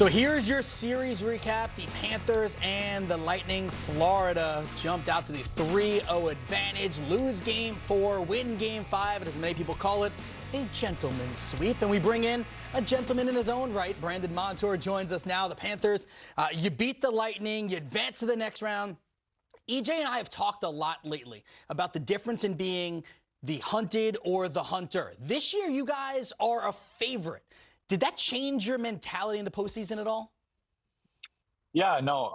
So here's your series recap. The Panthers and the Lightning. Florida jumped out to the 3-0 advantage, lose game 4, win game 5, and as many people call it, a gentleman's sweep. And we bring in a gentleman in his own right. Brandon Montour joins us now. The Panthers, you beat the Lightning, you advance to the next round. EJ and I have talked a lot lately about the difference in being the hunted or the hunter. This year, you guys are a favorite. Did that change your mentality in the postseason at all? Yeah, no.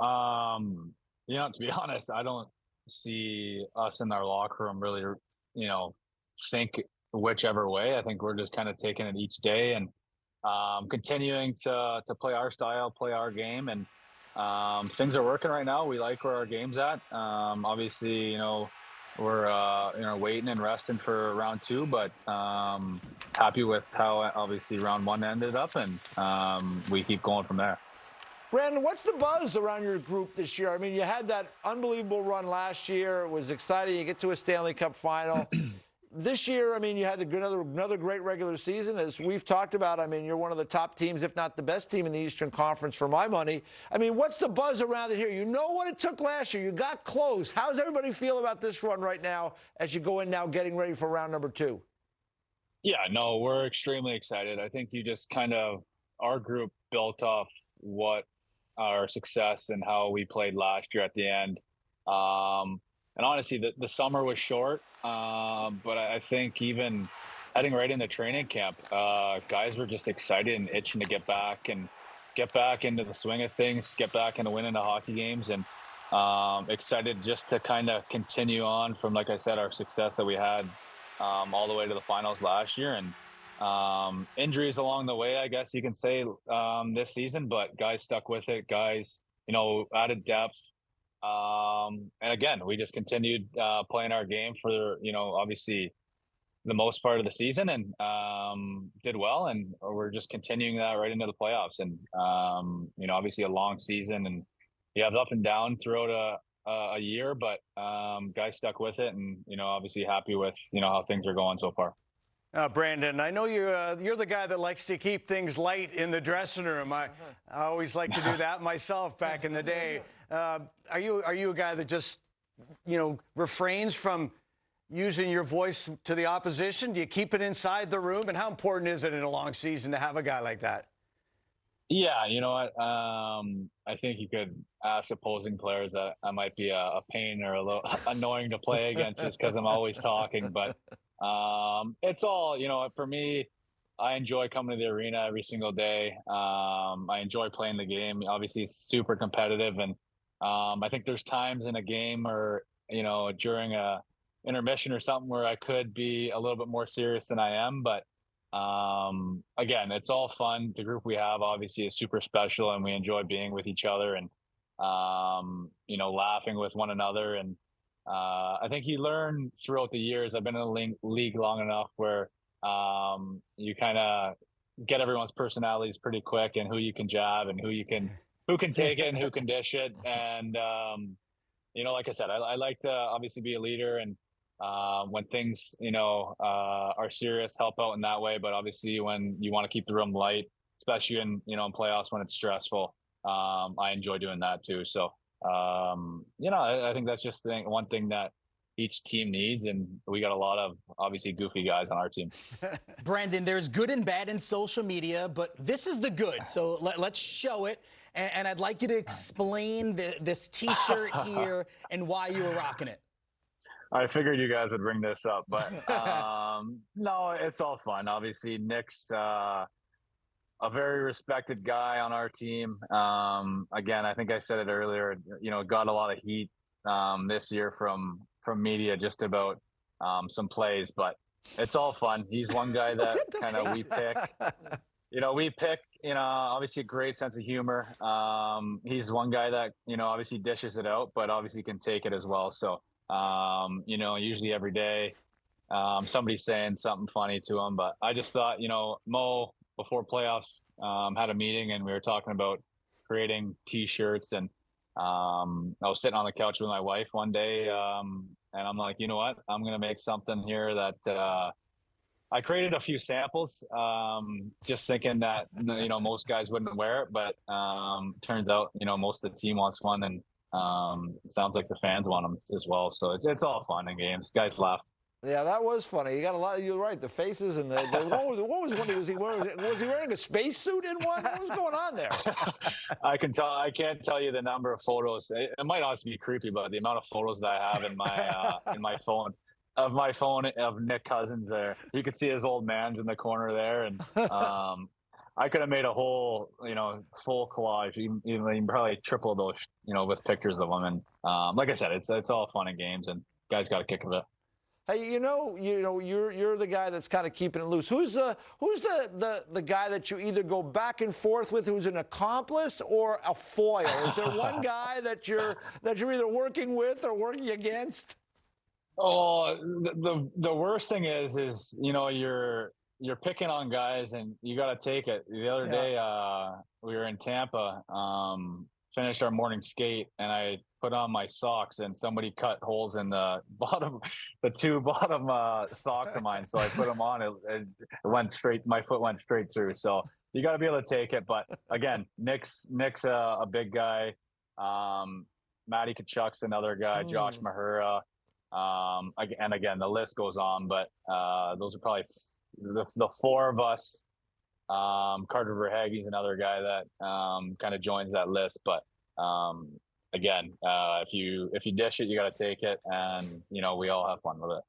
To be honest, I don't see us in our locker room really, think whichever way. I think we're just kind of taking it each day and continuing to play our style, play our game, and things are working right now. We like where our game's at. Obviously, we're waiting and resting for round 2, but happy with how obviously round 1 ended up, and we keep going from there. Brandon, what's the buzz around your group this year? I mean, you had that unbelievable run last year. It was exciting. You get to a Stanley Cup final. This year, I mean, you had another great regular season. As we've talked about, I mean, you're one of the top teams, if not the best team in the Eastern Conference for my money. I mean, what's the buzz around it here? You know what it took last year. You got close. How does everybody feel about this run right now as you go in now getting ready for round number 2? Yeah, no, we're extremely excited. I think you just our group built off what our success and how we played last year at the end. And honestly, the summer was short, but I think even heading right into training camp, guys were just excited and itching to get back into the swing of things, get back into winning the hockey games, and excited just to kind of continue on from, like I said, our success that we had all the way to the finals last year. And injuries along the way, I guess you can say, this season, but guys stuck with it. Guys, added depth. And again, we just continued playing our game for, obviously the most part of the season, and did well. And we're just continuing that right into the playoffs. And, obviously a long season, and you have up and down throughout a year, but guys stuck with it, and, obviously happy with, how things are going so far. Brandon, I know you're the guy that likes to keep things light in the dressing room. I always like to do that myself back in the day. Are you a guy that just, refrains from using your voice to the opposition? Do you keep it inside the room? And how important is it in a long season to have a guy like that? Yeah, you know what? I think you could ask opposing players that I might be a pain or a little annoying to play against just because I'm always talking. But it's all, for me, I enjoy coming to the arena every single day. I enjoy playing the game. Obviously, it's super competitive. And I think there's times in a game or, during a intermission or something where I could be a little bit more serious than I am. But again, it's all fun. The group we have obviously is super special, and we enjoy being with each other and, laughing with one another. And I think you learn throughout the years. I've been in the league long enough where you kind of get everyone's personalities pretty quick, and who you can jab and who can take it and who can dish it. And, like I said, I like to obviously be a leader, and when things, are serious, help out in that way. But obviously when you want to keep the room light, especially in playoffs when it's stressful, I enjoy doing that too. So, I think that's just one thing that each team needs, and we got a lot of obviously goofy guys on our team. Brandon, there's good and bad in social media, but this is the good. So let's show it. And I'd like you to explain this T-shirt here and why you were rocking it. I figured you guys would bring this up, but no, it's all fun. Obviously, Nick's a very respected guy on our team. Again, I think I said it earlier, got a lot of heat this year from media just about some plays, but it's all fun. He's one guy that kind of we pick, obviously a great sense of humor. He's one guy that, obviously dishes it out, but obviously can take it as well. So, usually every day somebody's saying something funny to him, but I just thought, Mo, before playoffs, had a meeting, and we were talking about creating T-shirts, and I was sitting on the couch with my wife one day, and I'm like, you know what, I'm going to make something here that I created a few samples, just thinking that, you know, most guys wouldn't wear it, but turns out, you know, most of the team wants one, and it sounds like the fans want them as well. So it's all fun and games. Guys laugh. Yeah, that was funny. You got a lot. You're right. The faces and what was one? Was he wearing a spacesuit in one? What was going on there? I can't tell you the number of photos. It might also be creepy, but the amount of photos that I have in my phone of Nick Cousins there. You could see his old man's in the corner there, and I could have made a whole, you know, full collage, even probably triple those, you know, with pictures of them. And like I said, it's all fun and games, and guys got a kick of it. Hey, you know, you're the guy that's kind of keeping it loose. Who's the guy that you either go back and forth with, who's an accomplice or a foil? Is there one guy that you're either working with or working against? Oh, the worst thing is you know, you're picking on guys and you got to take it. The other day, we were in Tampa, finished our morning skate, and I put on my socks, and somebody cut holes in the two bottom socks of mine. So I put them on. It went straight. My foot went straight through. So you got to be able to take it. But again, Nick's a big guy. Matty Tkachuk's another guy. Josh Mahura. And again, the list goes on. But those are probably the four of us. Carter Verhaeghe's another guy that kind of joins that list. But again, if you dish it, you got to take it, and you know, we all have fun with it.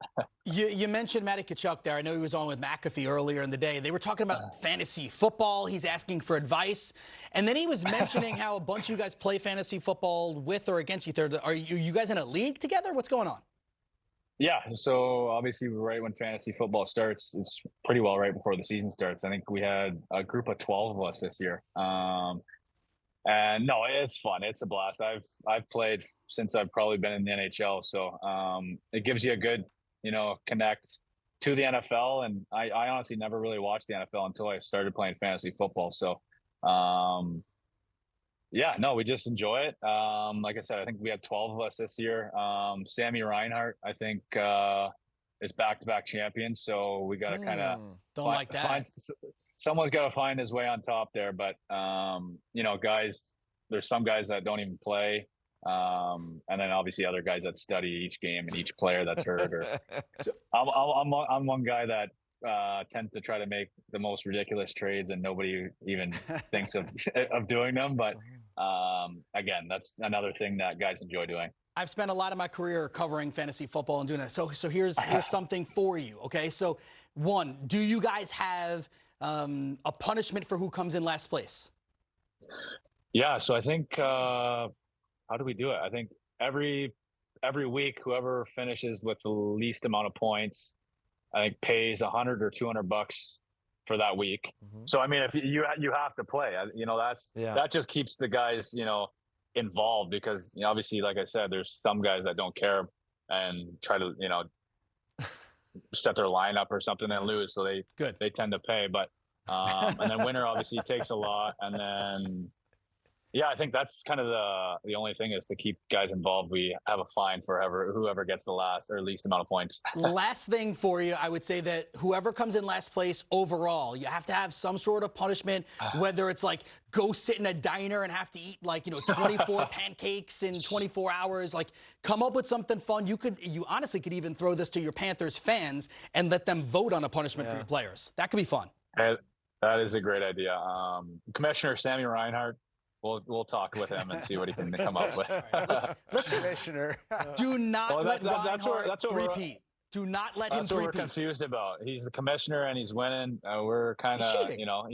You mentioned Matty Tkachuk there. I know he was on with McAfee earlier in the day. They were talking about fantasy football. He's asking for advice, and then he was mentioning how a bunch of you guys play fantasy football with or against each other. Are you guys in a league together? What's going on? Yeah, so obviously right when fantasy football starts, it's pretty well right before the season starts. I think we had a group of 12 of us this year. And no, it's fun. It's a blast. I've played since I've probably been in the NHL. So it gives you a good, you know, connect to the NFL. And I honestly never really watched the NFL until I started playing fantasy football. So yeah, no, we just enjoy it. Like I said, I think we had 12 of us this year. Sammy Reinhart, I think, is back-to-back champion. So we got to kind of someone's got to find his way on top there. But, you know, guys, there's some guys that don't even play. And then obviously other guys that study each game and each player that's hurt. So I'm one guy that tends to try to make the most ridiculous trades, and nobody even thinks of doing them. But again, that's another thing that guys enjoy doing. I've spent a lot of my career covering fantasy football and doing that. So here's something for you. Okay, so one, do you guys have a punishment for who comes in last place? Yeah, so I think how do we do it? I think every week, whoever finishes with the least amount of points, I think pays $100 or $200 for that week. So I mean, if you have to play, you know, that just keeps the guys, you know, involved, because, you know, obviously, like I said, there's some guys that don't care and try to, you know, set their lineup or something and lose, so they tend to pay. But and then winner obviously takes a lot, and then yeah, I think that's kind of the only thing is to keep guys involved. We have a fine for whoever gets the last or least amount of points. Last thing for you, I would say that whoever comes in last place overall, you have to have some sort of punishment, whether it's like go sit in a diner and have to eat, like, you know, 24 pancakes in 24 hours. Like, come up with something fun. You honestly could even throw this to your Panthers fans and let them vote on a punishment for your players. That could be fun. That is a great idea. Commissioner Sammy Reinhart, we'll talk with him and see what he can come up with. Let's just do not let Reinhart repeat. Do not let him That's what repeat. We're confused about. He's the commissioner and he's winning. We're kind of, you know,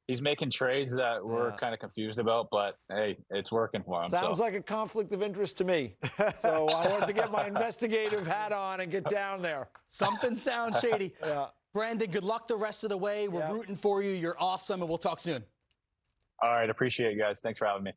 he's making trades that we're kind of confused about, but hey, it's working for him. Sounds like a conflict of interest to me. So I want to get my investigative hat on and get down there. Something sounds shady. Brandon, good luck the rest of the way. We're rooting for you. You're awesome, and we'll talk soon. All right. Appreciate you guys. Thanks for having me.